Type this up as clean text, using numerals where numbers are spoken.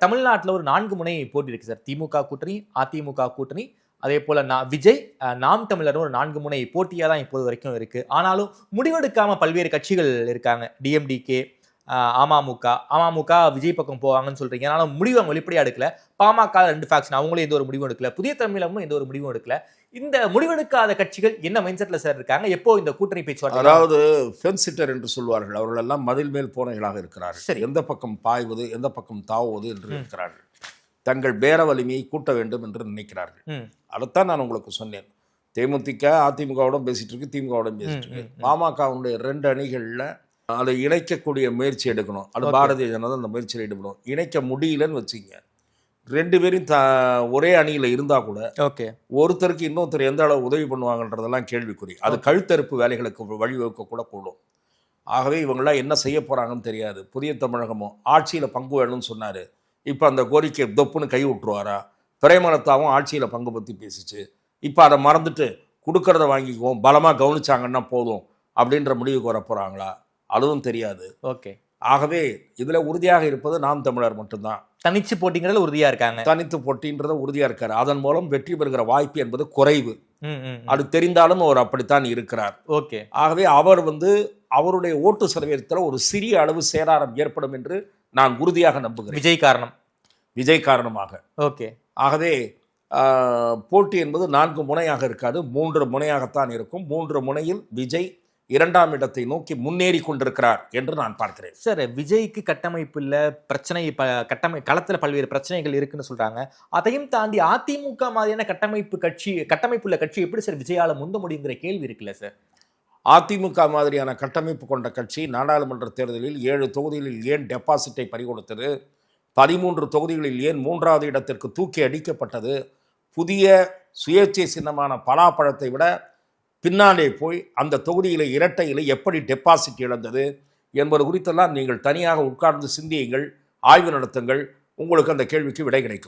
தமிழ்நாட்டில் ஒரு 4 முனை போட்டி இருக்கு சார். திமுக கூட்டணி, அதிமுக கூட்டணி, அதே போல விஜய், நாம் தமிழர் ஒரு 4 முனை போட்டியா தான் இப்போது வரைக்கும் இருக்கு. ஆனாலும் முடிவெடுக்காம பல்வேறு கட்சிகள் இருக்காங்க. டிஎம்டிகே, அமமுக விஜய் பக்கம் போவாங்கன்னு சொல்றீங்க. ஆனாலும் முடிவு அவங்க வெளிப்படையா எடுக்கல. பாமக 2 ஃபேக்ஷன் அவங்களும் எந்த ஒரு முடிவும் எடுக்கல. புதிய தமிழகமும் எந்த ஒரு முடிவும் எடுக்கல. இந்த முடிவெடுக்காத கட்சிகள் என்ன மைண்ட் செட்ல சார் இருக்காங்க? எப்போ இந்த கூட்டணி பேச்சுவார்த்தை? அதாவது ஃபென்ஸ் சிட்டர் என்று சொல்வார்கள். அவர்கள் எல்லாம் மதில் மேல் பூனைகளாக இருக்கிறார்கள். சரி. எந்த பக்கம் பாய்வது, எந்த பக்கம் தாவுவது என்று இருக்கிறார்கள். தங்கள் பேர வலிமையை கூட்ட வேண்டும் என்று நினைக்கிறார்கள். அதைத்தான் நான் உங்களுக்கு சொன்னேன். தேமுதிக அதிமுகவுடன் பேசிட்டு இருக்கு, திமுகவுடன் பேசிட்டு இருக்கு. பாமகவுடைய 2 அணிகள்ல அதை இணைக்கக்கூடிய முயற்சி எடுக்கணும். அது பாரதிய ஜனதா அந்த முயற்சியில் ஈடுபடும். இணைக்க முடியலன்னு வச்சுங்க, 2 பேரும் ஒரே அணியில் இருந்தால் கூட ஒருத்தருக்கு இன்னொருத்தர் எந்த அளவு உதவி பண்ணுவாங்கன்றதெல்லாம் கேள்விக்குறி. அது கழுத்தறுப்பு வேலைகளுக்கு வழிவகுக்க கூட கூடும். ஆகவே இவங்களாம் என்ன செய்ய போகிறாங்கன்னு தெரியாது. புதிய தமிழகமும் ஆட்சியில் பங்கு வேணும்னு சொன்னார். இப்போ அந்த கோரிக்கை தொப்புன்னு கை விட்டுருவாரா? பிரேமலதாவும் ஆட்சியில் பங்கு பற்றி பேசிச்சு. இப்போ அதை மறந்துட்டு கொடுக்கறத வாங்கிக்குவோம், பலமாக கவனிச்சாங்கன்னா போதும் அப்படின்ற முடிவுக்கு வர போகிறாங்களா? அதுவும் தெரியாது. ஆகவே இதில் உறுதியாக இருப்பது நாம் தமிழர் மட்டும்தான். தனிச்சு போட்டிங்கிறதுல உறுதியா இருக்காங்க. தனித்து போட்டின்றத உறுதியா இருக்காரு. அதன் மூலம் வெற்றி பெறுகிற வாய்ப்பு என்பது குறைவு. அது தெரிந்தாலும் அவர் அப்படித்தான் இருக்கிறார். ஆகவே அவர் அவருடைய ஓட்டு சதவீதத்தில் ஒரு சிறிய அளவு சேதாரம் ஏற்படும் என்று நான் உறுதியாக நம்புகிறேன். விஜய் காரணமாக. ஆகவே போட்டி என்பது 4 முனையாக இருக்காது, 3 முனையாகத்தான் இருக்கும். 3 முனையில் விஜய் 2ஆம் இடத்தை நோக்கி முன்னேறி கொண்டிருக்கிறார் என்று நான் பார்க்கிறேன். சார், விஜய்க்கு கட்டமைப்பு இல்ல, பிரச்சனை களத்தில் பல்வேறு பிரச்சனைகள் இருக்குன்னு சொல்றாங்க. அதையும் தாண்டி அதிமுக மாதிரியான கட்டமைப்புள்ள கட்சி எப்படி சார் விஜயால முந்த முடியுங்கிற கேள்வி இருக்குல்ல சார்? அதிமுக மாதிரியான கட்டமைப்பு கொண்ட கட்சி நாடாளுமன்ற தேர்தலில் 7 தொகுதிகளில் ஏன் டெபாசிட்டை பறிகொடுத்தது, 13 தொகுதிகளில் ஏன் 3வது இடத்திற்கு தூக்கி அடிக்கப்பட்டது, புதிய சுயேட்சை சின்னமான பலாப்பழத்தை விட பின்னாலே போய் அந்த தொகுதியில் இரட்டையில் எப்படி டெபாசிட் இழந்தது என்பது குறித்தெல்லாம் நீங்கள் தனியாக உட்கார்ந்து சிந்தியுங்கள், ஆய்வு நடத்துங்கள். உங்களுக்கு அந்த கேள்விக்கு விடை கிடைக்கும்.